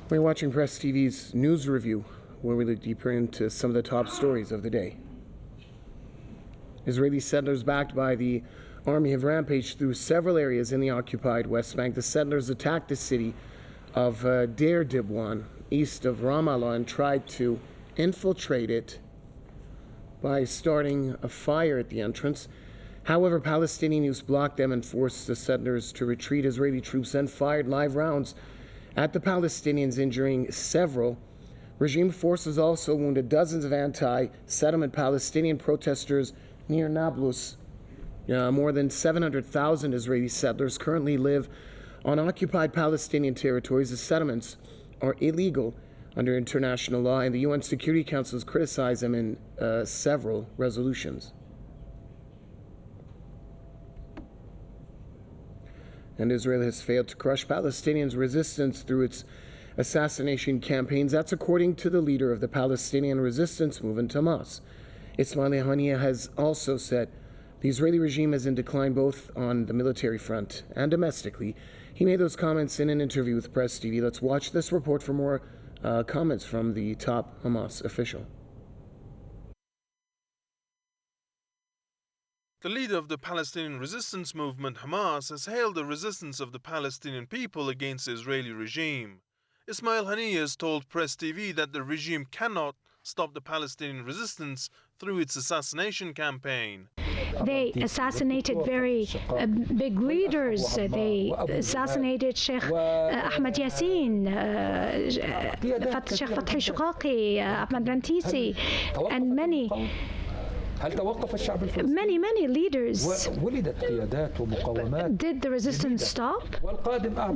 We're watching Press TV's news review, where we look deeper into some of the top stories of the day. Israeli settlers backed by the army have rampaged through several areas in the occupied West Bank. The settlers attacked the city of Deir Dibwan, east of Ramallah, and tried to infiltrate it by starting a fire at the entrance. However, Palestinian youths blocked them and forced the settlers to retreat. Israeli troops then fired live rounds at the Palestinians, injuring several. Regime forces also wounded dozens of anti-settlement Palestinian protesters near Nablus. More than 700,000 Israeli settlers currently live on occupied Palestinian territories. The settlements are illegal under international law, and the UN Security Council has criticized them in several resolutions. And Israel has failed to crush Palestinians' resistance through its assassination campaigns. That's according to the leader of the Palestinian resistance movement, Hamas. Ismail Haniyeh has also said the Israeli regime is in decline both on the military front and domestically. He made those comments in an interview with Press TV. Let's watch this report for more comments from the top Hamas official. The leader of the Palestinian resistance movement, Hamas, has hailed the resistance of the Palestinian people against the Israeli regime. Ismail Haniyeh has told Press TV that the regime cannot stop the Palestinian resistance through its assassination campaign. They assassinated very big leaders. They assassinated Sheikh Ahmed Yassin, Sheikh Fathi Shaqaqi, Ahmed Rantisi, and many leaders. Did the resistance stop?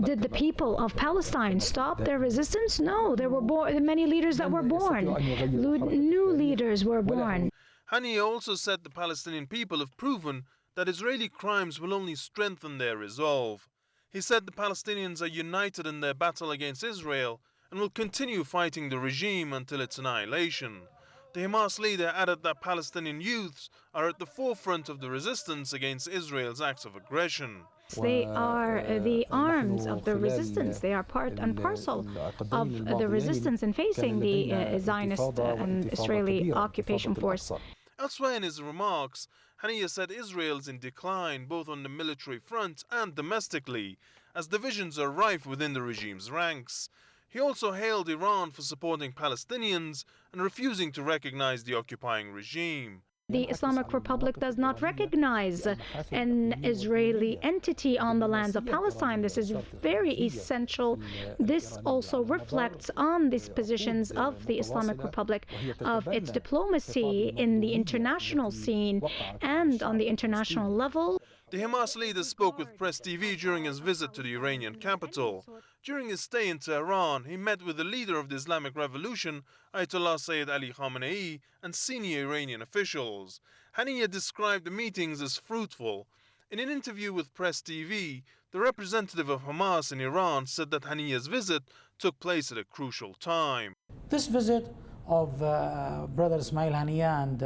Did the people of Palestine stop their resistance? No, there were many leaders that were born. New leaders were born. Haniyeh also said the Palestinian people have proven that Israeli crimes will only strengthen their resolve. He said the Palestinians are united in their battle against Israel and will continue fighting the regime until its annihilation. The Hamas leader added that Palestinian youths are at the forefront of the resistance against Israel's acts of aggression. They are the arms of the resistance. They are part and parcel of the resistance in facing the Zionist and Israeli occupation force. Elsewhere in his remarks, Haniyeh said Israel is in decline both on the military front and domestically, as divisions are rife within the regime's ranks. He also hailed Iran for supporting Palestinians and refusing to recognize the occupying regime. The Islamic Republic does not recognize an Israeli entity on the lands of Palestine. This is very essential. This also reflects on these positions of the Islamic Republic, of its diplomacy in the international scene and on the international level. The Hamas leader spoke with Press TV during his visit to the Iranian capital. During his stay in Tehran, he met with the leader of the Islamic Revolution, Ayatollah Sayyid Ali Khamenei, and senior Iranian officials. Haniyeh described the meetings as fruitful. In an interview with Press TV, the representative of Hamas in Iran said that Haniyeh's visit took place at a crucial time. This visit of Brother Ismail Haniyeh and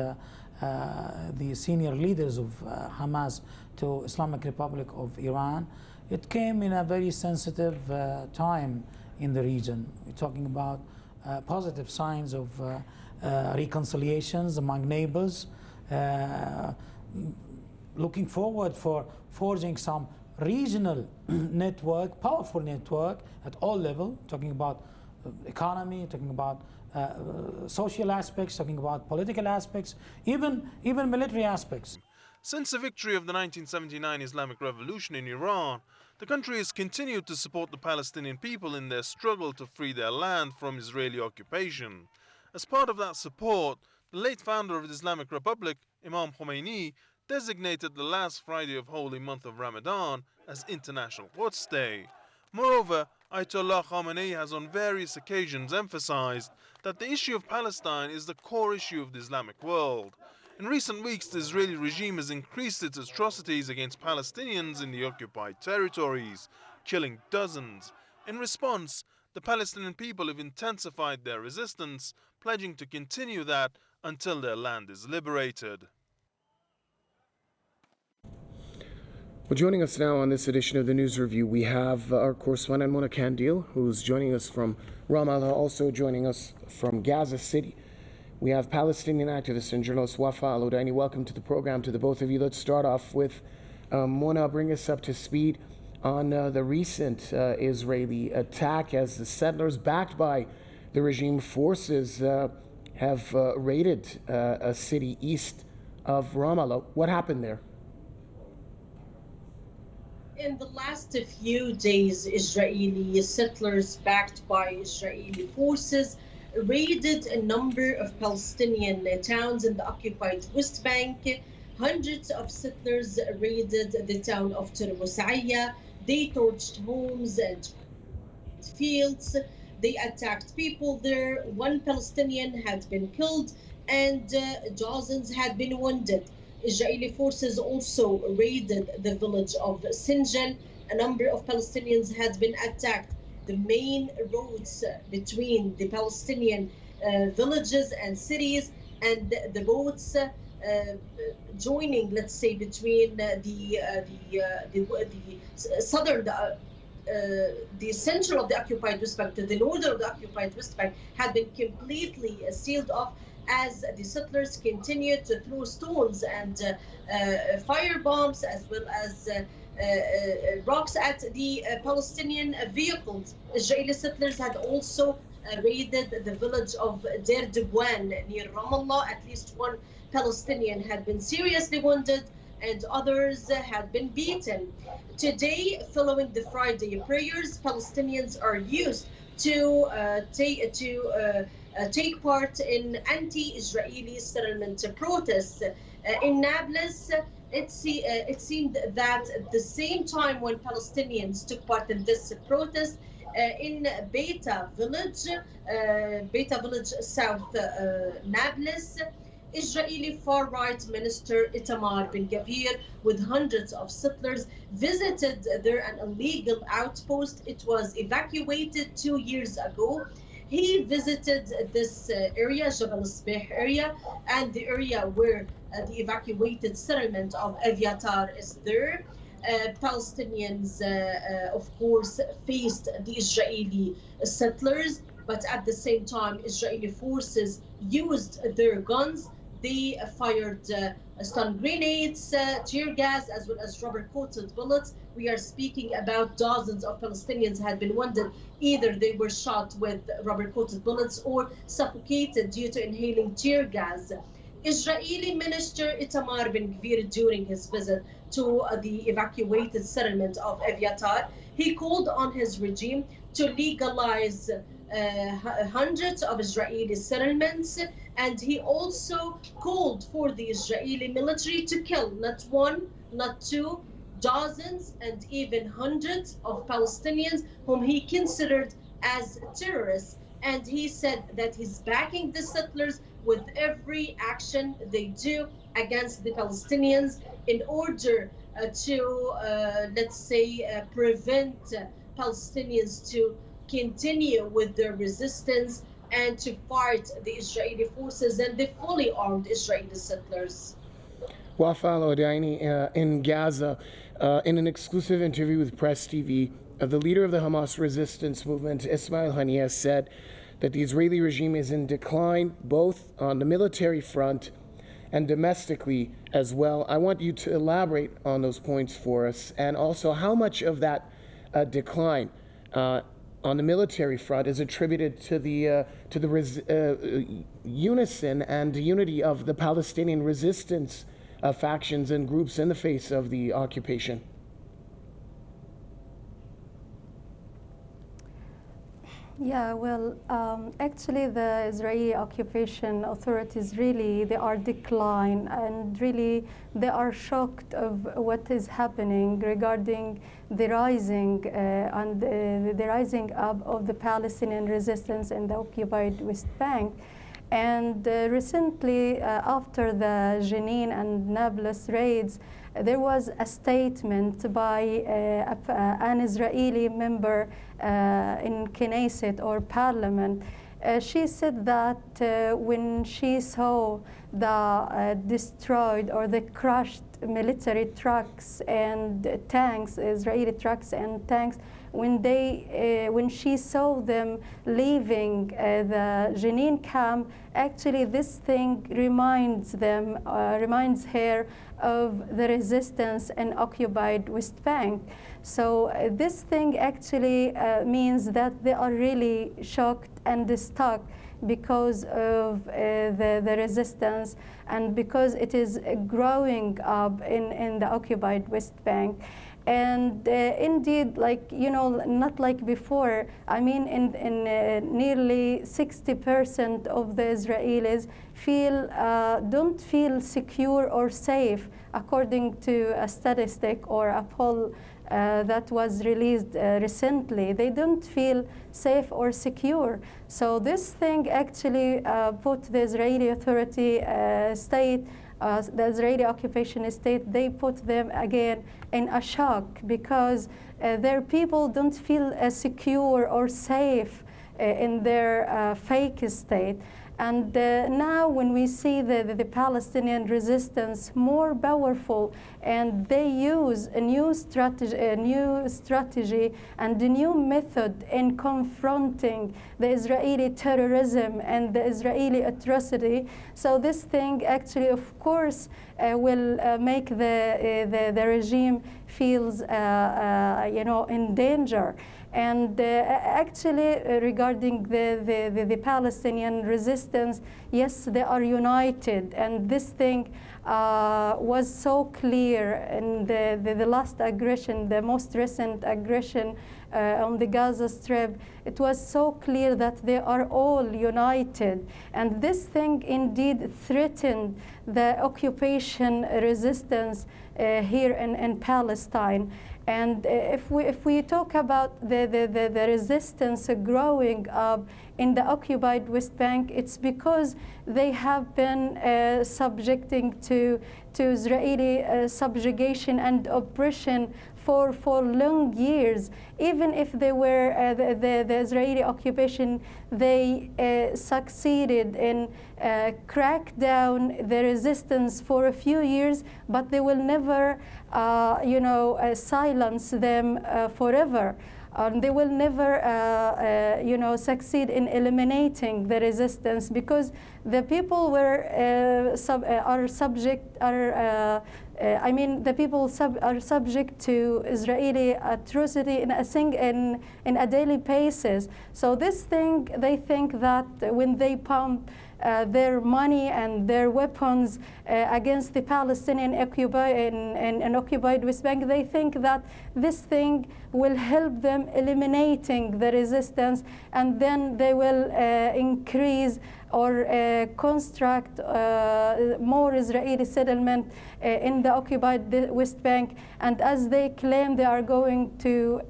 the senior leaders of Hamas to Islamic Republic of Iran, it came in a very sensitive time in the region. We're talking about positive signs of reconciliations among neighbors, looking forward for forging some regional network, powerful network at all levels, talking about economy, talking about social aspects, talking about political aspects, even military aspects. Since the victory of the 1979 Islamic Revolution in Iran, the country has continued to support the Palestinian people in their struggle to free their land from Israeli occupation. As part of that support, the late founder of the Islamic Republic, Imam Khomeini, designated the last Friday of holy month of Ramadan as International Quds Day. Moreover, Ayatollah Khamenei has on various occasions emphasized that the issue of Palestine is the core issue of the Islamic world. In recent weeks, the Israeli regime has increased its atrocities against Palestinians in the occupied territories, killing dozens. In response, the Palestinian people have intensified their resistance, pledging to continue that until their land is liberated. Well, joining us now on this edition of the News Review, we have our correspondent Mona Kandil, who's joining us from Ramallah, also joining us from Gaza City. We have Palestinian activist and journalist Wafa Al-Odaini. Welcome to the program, to the both of you. Let's start off with Mona, bring us up to speed on the recent Israeli attack as the settlers, backed by the regime forces, have raided a city east of Ramallah. What happened there? In the last few days, Israeli settlers backed by Israeli forces raided a number of Palestinian towns in the occupied West Bank. Hundreds of settlers raided the town of Tirmusaiya. They torched homes and fields. They attacked people there. One Palestinian had been killed and dozens had been wounded. Israeli forces also raided the village of Sinjan. A number of Palestinians had been attacked. The main roads between the Palestinian villages and cities, and the roads joining, let's say, between the southern, the center of the occupied West Bank to the northern of the occupied West Bank had been completely sealed off, as the settlers continued to throw stones and fire bombs, as well as rocks at the Palestinian vehicles. Israeli settlers had also raided the village of Deir Dibwan near Ramallah. At least one Palestinian had been seriously wounded and others had been beaten. Today, following the Friday prayers, Palestinians are used to take part in anti-Israeli settlement protests. In Nablus, it seemed that at the same time when Palestinians took part in this protest, in Beta village south Nablus, Israeli far-right minister Itamar Ben-Gvir, with hundreds of settlers, visited there an illegal outpost. It was evacuated 2 years ago. He visited this area, Jabal Sbeh area, and the area where the evacuated settlement of Eviatar is there. Palestinians, of course, faced the Israeli settlers, but at the same time, Israeli forces used their guns. They fired stun grenades, tear gas, as well as rubber-coated bullets. We are speaking about dozens of Palestinians had been wounded. Either they were shot with rubber-coated bullets or suffocated due to inhaling tear gas. Israeli Minister Itamar Ben-Gvir, during his visit to the evacuated settlement of Eviatar, he called on his regime to legalize hundreds of Israeli settlements, and he also called for the Israeli military to kill not one, not two, dozens and even hundreds of Palestinians whom he considered as terrorists. And he said that he's backing the settlers with every action they do against the Palestinians in order to, let's say, prevent Palestinians to continue with their resistance and to fight the Israeli forces and the fully armed Israeli settlers. Wafa Al-Odaini in Gaza, in an exclusive interview with Press TV, the leader of the Hamas resistance movement, Ismail Haniyeh, said that the Israeli regime is in decline, both on the military front and domestically as well. I want you to elaborate on those points for us, and also how much of that decline on the military front is attributed to the unison and unity of the Palestinian resistance factions and groups in the face of the occupation. Yeah, well, actually the Israeli occupation authorities really, they are declined, and really they are shocked of what is happening regarding the rising the rising up of the Palestinian resistance in the occupied West Bank. And recently, after the Jenin and Nablus raids, there was a statement by an Israeli member in Knesset or parliament. She said that when she saw the destroyed or the crushed military trucks and tanks, Israeli trucks and tanks, when she saw them leaving the Jenin camp, actually this thing reminds her of the resistance in occupied West Bank. So this thing actually means that they are really shocked and stuck because of the resistance and because it is growing up in the occupied West Bank. And indeed, like, you know, not like before, I mean, in nearly 60% of the Israelis don't feel secure or safe, according to a statistic or a poll that was released recently. They don't feel safe or secure. So this thing actually put the Israeli authority state, the Israeli occupation state, they put them again in a shock because their people don't feel secure or safe in their fake state. And now when we see the Palestinian resistance more powerful and they use a new strategy and a new method in confronting the Israeli terrorism and the Israeli atrocity, so this thing actually, of course, will make the regime feels you know, in danger. And actually, regarding the Palestinian resistance, yes, they are united, and this thing was so clear in the last aggression, the most recent aggression on the Gaza Strip. It was so clear that they are all united, and this thing indeed threatened the occupation resistance here in Palestine. And if we talk about the resistance growing up in the occupied West Bank, it's because they have been subjecting to Israeli subjugation and oppression for long years. Even if they were the Israeli occupation, they succeeded in crack down the resistance for a few years, but they will never you know, silence them forever. They will never you know, succeed in eliminating the resistance because the people were I mean, the people are subject to Israeli atrocity in a daily basis. So this thing, they think that when they pump their money and their weapons against the Palestinian occupied West Bank, they think that this thing will help them eliminating the resistance, and then they will increase or construct more Israeli settlement in the occupied West Bank. And as they claim, they are going to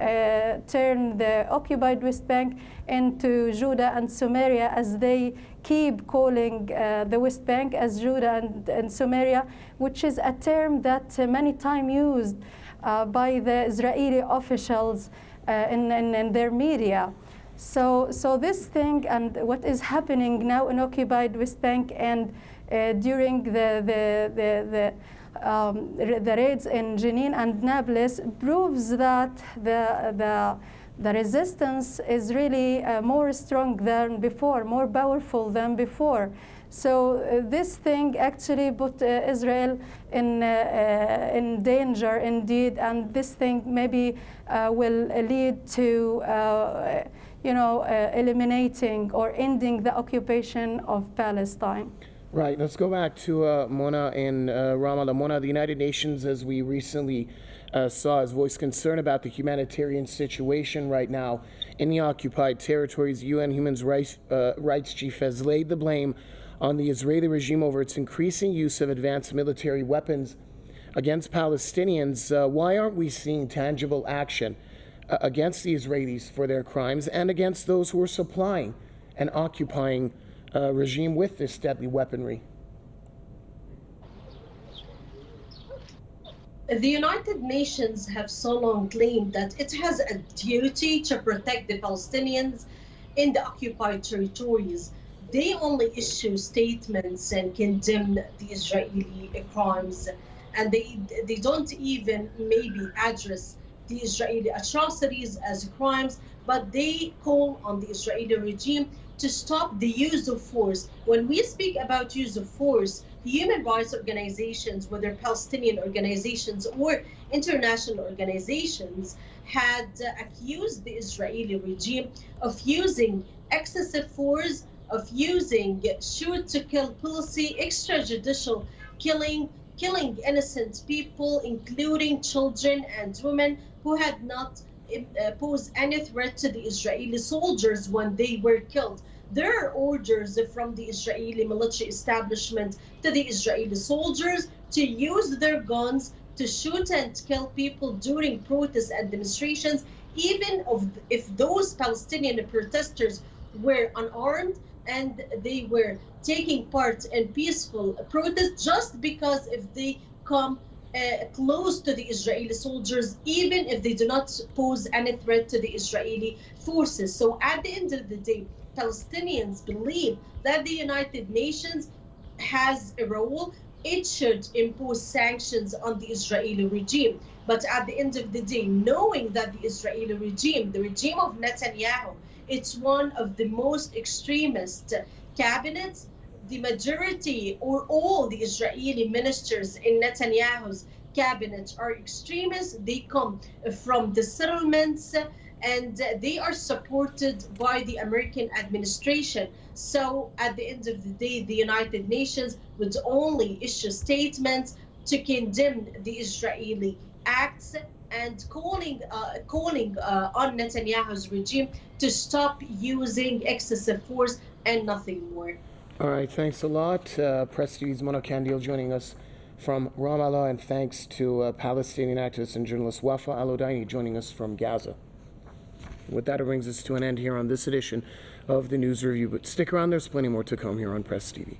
turn the occupied West Bank into Judah and Samaria, as they keep calling the West Bank as Judah and Samaria, which is a term that many times used by the Israeli officials in their media. So this thing and what is happening now in occupied West Bank and during the raids in Jenin and Nablus proves that the resistance is really more strong than before, more powerful than before. So this thing actually put Israel in danger indeed, and this thing maybe will lead to you know, eliminating or ending the occupation of Palestine. Right. Let's go back to Mona in Ramallah. Mona, the United Nations, as we recently saw, has voiced concern about the humanitarian situation right now in the occupied territories. UN Human Rights Chief has laid the blame on the Israeli regime over its increasing use of advanced military weapons against Palestinians. Why aren't we seeing tangible action against the Israelis for their crimes and against those who are supplying and occupying regime with this deadly weaponry? The United Nations have so long claimed that it has a duty to protect the Palestinians in the occupied territories. they only issue statements and condemn the Israeli crimes, and they don't even maybe address the Israeli atrocities as crimes, but they call on the Israeli regime to stop the use of force. When we speak about use of force, human rights organizations, whether Palestinian organizations or international organizations, had accused the Israeli regime of using excessive force, of using shoot to kill policy, extrajudicial killing innocent people, including children and women who had not posed any threat to the Israeli soldiers when they were killed. There are orders from the Israeli military establishment to the Israeli soldiers to use their guns to shoot and kill people during protests and demonstrations, even if those Palestinian protesters were unarmed and they were taking part in peaceful protests, just because if they come close to the Israeli soldiers, even if they do not pose any threat to the Israeli forces. So at the end of the day, Palestinians believe that the United Nations has a role. It should impose sanctions on the Israeli regime. But at the end of the day, knowing that the Israeli regime, the regime of Netanyahu, it's one of the most extremist cabinets, the majority or all the Israeli ministers in Netanyahu's cabinet are extremists. They come from the settlements and they are supported by the American administration. So at the end of the day, the United Nations would only issue statements to condemn the Israeli acts and calling on Netanyahu's regime to stop using excessive force and nothing more. All right, thanks a lot. Press TV's Mona Kandil joining us from Ramallah, and thanks to Palestinian activist and journalist Wafa Al-Odaini joining us from Gaza. With that, it brings us to an end here on this edition of the News Review. But stick around, there's plenty more to come here on Press TV.